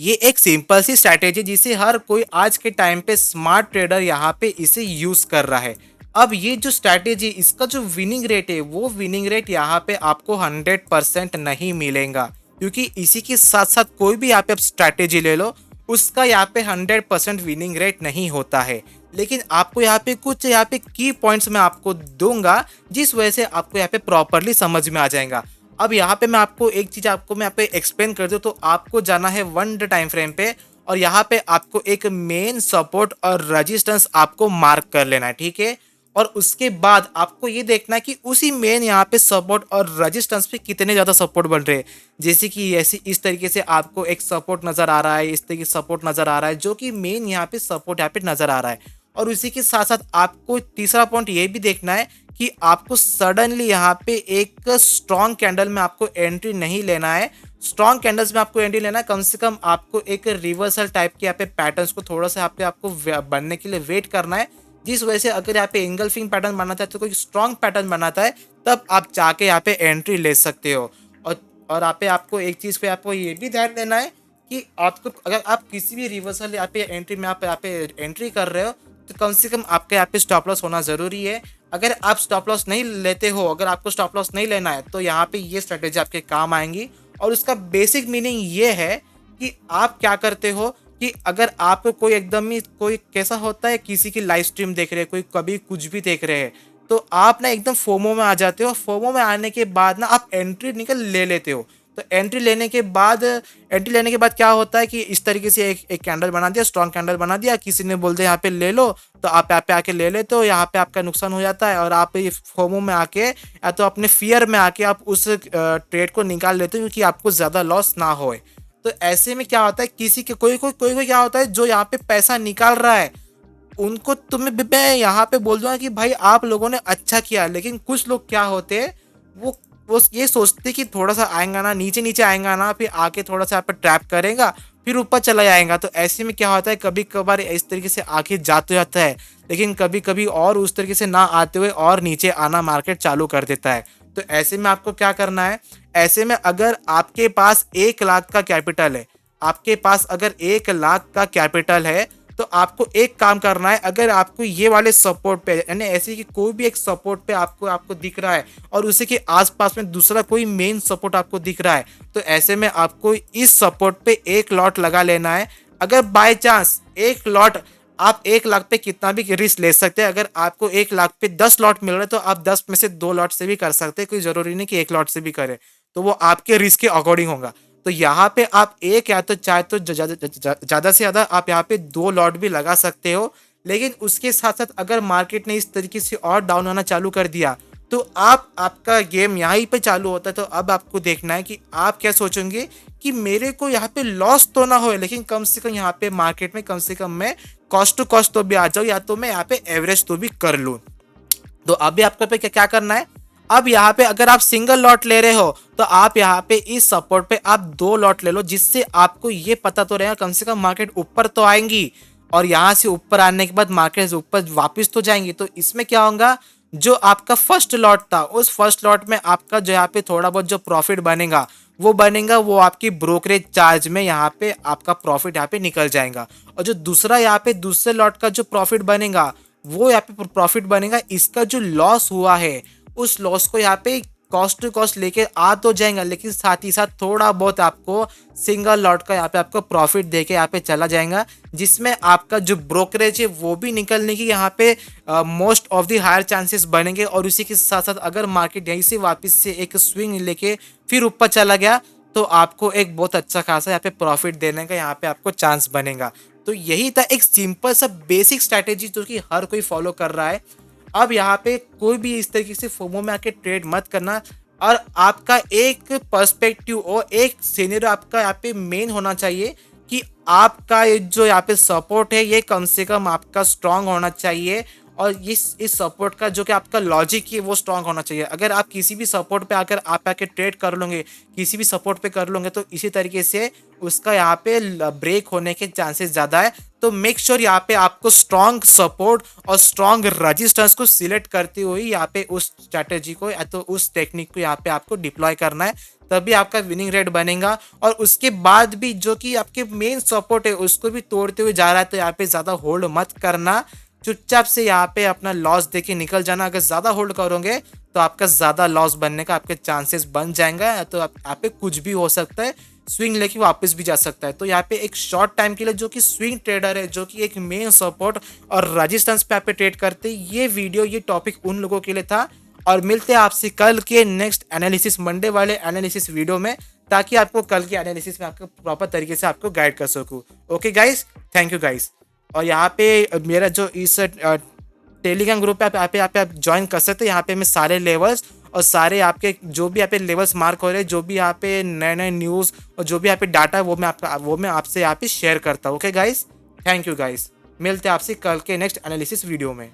ये एक सिंपल सी स्ट्रैटेजी जिसे हर कोई आज के टाइम पे स्मार्ट ट्रेडर यहाँ पे इसे यूज कर रहा है। अब ये जो स्ट्रैटेजी इसका जो विनिंग रेट है वो विनिंग रेट यहाँ पे आपको 100% नहीं मिलेगा, क्योंकि इसी के साथ साथ कोई भी यहाँ पे आप स्ट्रैटेजी ले लो उसका यहाँ पे 100% विनिंग रेट नहीं होता है। लेकिन आपको यहाँ पे कुछ यहाँ पे की पॉइंट्स मैं आपको दूंगा जिस वजह से आपको यहाँ पे प्रॉपरली समझ में आ जाएगा। अब यहाँ पे मैं आपको एक चीज आपको मैं यहाँ पे एक्सप्लेन कर दूं तो आपको जाना है 1 डे टाइम फ्रेम पे और यहाँ पे आपको एक मेन सपोर्ट और रेजिस्टेंस आपको मार्क कर लेना है, ठीक है। और उसके बाद आपको ये देखना है कि उसी मेन यहाँ पे सपोर्ट और रेजिस्टेंस पे कितने ज़्यादा सपोर्ट बन रहे हैं। जैसे कि ऐसे इस तरीके से आपको एक सपोर्ट नज़र आ रहा है, इस तरीके से सपोर्ट नज़र आ रहा है जो कि मेन यहाँ पे सपोर्ट यहाँ पे नज़र आ रहा है। और उसी के साथ साथ आपको तीसरा पॉइंट ये भी देखना है कि आपको सडनली यहाँ पे एक स्ट्रॉन्ग कैंडल में आपको एंट्री नहीं लेना है। स्ट्रॉन्ग कैंडल्स में आपको एंट्री लेना है, कम से कम आपको एक रिवर्सल टाइप के यहाँ पे पैटर्न्स को थोड़ा सा यहाँ पे आपको बनने के लिए वेट करना है। जिस वजह से अगर यहाँ पे एंगल्फिंग पैटर्न बनाता है तो कोई स्ट्रॉन्ग पैटर्न बनाता है तब आप जाके यहाँ पे एंट्री ले सकते हो। और यहाँ पे आपको एक चीज़ पे आपको ये भी ध्यान देना है कि आपको अगर आप किसी भी रिवर्सल यहाँ पे एंट्री में आप यहाँ पे एंट्री कर रहे हो तो कम से कम आपके यहाँ पे स्टॉप लॉस होना ज़रूरी है। अगर आप स्टॉप लॉस नहीं लेते हो, अगर आपको स्टॉप लॉस नहीं लेना है तो यहाँ पे ये स्ट्रेटेजी आपके काम आएंगी। और उसका बेसिक मीनिंग ये है कि आप क्या करते हो कि अगर आप कोई एकदम ही कोई कैसा होता है किसी की लाइव स्ट्रीम देख रहे हैं, कोई कभी कुछ भी देख रहे हैं तो आप ना एकदम फोमो में आ जाते हो। फोमो में आने के बाद ना आप एंट्री निकल ले लेते हो। तो एंट्री लेने के बाद क्या होता है कि इस तरीके से एक कैंडल बना दिया, स्ट्रॉन्ग कैंडल बना दिया, किसी ने बोल दिया यहाँ पे ले लो तो आप यहाँ पे आके ले लेते हो। यहाँ पे आपका नुकसान हो जाता है और आप ये फोमो में आके या तो अपने फियर में आके आप उस ट्रेड को निकाल लेते हो क्योंकि आपको ज़्यादा लॉस ना होए। तो ऐसे में क्या होता है किसी के कोई क्या होता है जो यहाँ पे पैसा निकाल रहा है उनको तुम्हें मैं यहाँ पे बोल दूंगा कि भाई आप लोगों ने अच्छा किया। लेकिन कुछ लोग क्या होते हैं वो वो ये सोचते कि थोड़ा सा आएगा ना, नीचे नीचे आएगा ना, फिर आके थोड़ा सा यहाँ पे ट्रैप करेगा फिर ऊपर चला जाएगा। तो ऐसे में क्या होता है कभी कभार इस तरीके से आके जाते जाता है, लेकिन कभी कभी और उस तरीके से ना आते हुए और नीचे आना मार्केट चालू कर देता है। तो ऐसे में आपको क्या करना है, ऐसे में अगर आपके पास 1 लाख का कैपिटल है, आपके पास अगर 1 लाख का कैपिटल है तो आपको एक काम करना है। अगर आपको ये वाले सपोर्ट पे यानी ऐसे कि कोई भी एक सपोर्ट पे आपको आपको दिख रहा है और उसी के आसपास में दूसरा कोई मेन सपोर्ट आपको दिख रहा है तो ऐसे में आपको इस सपोर्ट पे एक लॉट लगा लेना है। अगर बाय चांस एक लॉट आप 1 लाख पे कितना भी रिस्क ले सकते हैं, अगर आपको 1 लाख पे 10 लॉट मिल रहे हैं तो आप 10 में से 2 लॉट से भी कर सकते हैं, कोई जरूरी नहीं कि 1 लॉट से भी करें। तो वो आपके रिस्क के अकॉर्डिंग होगा। तो यहाँ पे आप एक या तो चाहे तो ज़्यादा से ज़्यादा आप यहाँ पे 2 लॉट भी लगा सकते हो। लेकिन उसके साथ साथ अगर मार्केट ने इस तरीके से और डाउन होना चालू कर दिया तो आपका गेम यहीं पे चालू होता है। तो अब आपको देखना है कि आप क्या सोचेंगे कि मेरे को यहाँ पे लॉस तो ना हो लेकिन कम से कम यहाँ पे मार्केट में कम से कम मैं कॉस्ट टू कॉस्ट तो भी आ जाऊँ या तो मैं यहाँ पे एवरेज तो भी कर लूँ। तो अभी आपको पे क्या करना है, अब यहाँ पे अगर आप सिंगल लॉट ले रहे हो तो आप यहाँ पे इस सपोर्ट पे आप 2 लॉट ले लो, जिससे आपको ये पता तो रहेगा कम से कम मार्केट ऊपर तो आएंगी और यहाँ से ऊपर आने के बाद मार्केट से ऊपर वापस तो जाएंगी। तो इसमें क्या होगा, जो आपका फर्स्ट लॉट था उस फर्स्ट लॉट में आपका जो यहाँ पे थोड़ा बहुत जो प्रॉफिट बनेगा वो आपकी ब्रोकरेज चार्ज में यहाँ पे आपका प्रॉफिट यहाँ पे निकल जाएगा। और जो दूसरा यहाँ पे दूसरे लॉट का जो प्रॉफिट बनेगा वो यहाँ पे प्रॉफिट बनेगा। इसका जो लॉस हुआ है उस लॉस को यहाँ पे कॉस्ट टू कॉस्ट लेके आ तो जाएगा, लेकिन साथ ही साथ थोड़ा बहुत आपको सिंगल लॉट का यहाँ पे आपको प्रॉफिट देके यहाँ पे चला जाएगा, जिसमें आपका जो ब्रोकरेज है वो भी निकलने की यहाँ पे most of the higher chances बनेंगे। और उसी के साथ साथ अगर मार्केट यहीं से वापस से एक स्विंग लेके फिर ऊपर चला गया तो आपको एक बहुत अच्छा खासा यहाँ पे प्रॉफिट देने का यहाँ पे आपको चांस बनेगा। तो यही था एक सिंपल सा बेसिक स्ट्रैटेजी जो कि हर कोई फॉलो कर रहा है। अब यहाँ पे कोई भी इस तरीके से फोमो में आके ट्रेड मत करना और आपका एक पर्सपेक्टिव और एक सीनियर आपका यहाँ पे मेन होना चाहिए कि आपका जो यहाँ पे सपोर्ट है ये कम से कम आपका स्ट्रांग होना चाहिए और इस सपोर्ट का जो कि आपका लॉजिक है वो स्ट्रांग होना चाहिए। अगर आप किसी भी सपोर्ट पे आकर आप आके ट्रेड कर लोगे, किसी भी सपोर्ट पे कर लोगे, तो इसी तरीके से उसका यहाँ पे ब्रेक होने के चांसेस ज़्यादा है। तो मेक श्योर यहाँ पे आपको स्ट्रांग सपोर्ट और स्ट्रांग रजिस्टेंस को सिलेक्ट करते हुए यहाँ पे उस स्ट्रैटेजी को या तो उस टेक्निक को यहाँ पे आपको डिप्लॉय करना है, तभी आपका विनिंग रेट बनेगा। और उसके बाद भी जो कि आपके मेन सपोर्ट है उसको भी तोड़ते हुए जा रहा है, तो यहाँ पे ज़्यादा होल्ड मत करना, चुपचाप से यहाँ पे अपना लॉस देके निकल जाना। अगर ज़्यादा होल्ड करोगे तो आपका ज़्यादा लॉस बनने का आपके चांसेस बन जाएंगे, तो यहाँ पे कुछ भी हो सकता है, स्विंग लेके वापस भी जा सकता है। तो यहाँ पे एक शॉर्ट टाइम के लिए जो कि स्विंग ट्रेडर है, जो कि एक मेन सपोर्ट और रजिस्टेंस पे यहाँ पे ट्रेड करते, ये वीडियो ये टॉपिक उन लोगों के लिए था। और मिलते हैं आपसे कल के नेक्स्ट एनालिसिस मंडे वाले एनालिसिस वीडियो में, ताकि आपको कल के एनालिसिस में आपको प्रॉपर तरीके से आपको गाइड कर सकूँ। Okay guys, thank you guys. और यहाँ पे मेरा जो इस टेलीग्राम ग्रुप पे आप ज्वाइन कर सकते हैं। यहाँ पे मैं सारे लेवल्स और सारे आपके जो भी यहाँ पे लेवल्स मार्क हो रहे हैं, जो भी यहाँ पे नए नए न्यूज़ और जो भी यहाँ पे डाटा है, वो मैं आपसे यहाँ पे शेयर करता हूँ। Okay guys, thank you guys. मिलते हैं आपसे कल के नेक्स्ट एनालिसिस वीडियो में।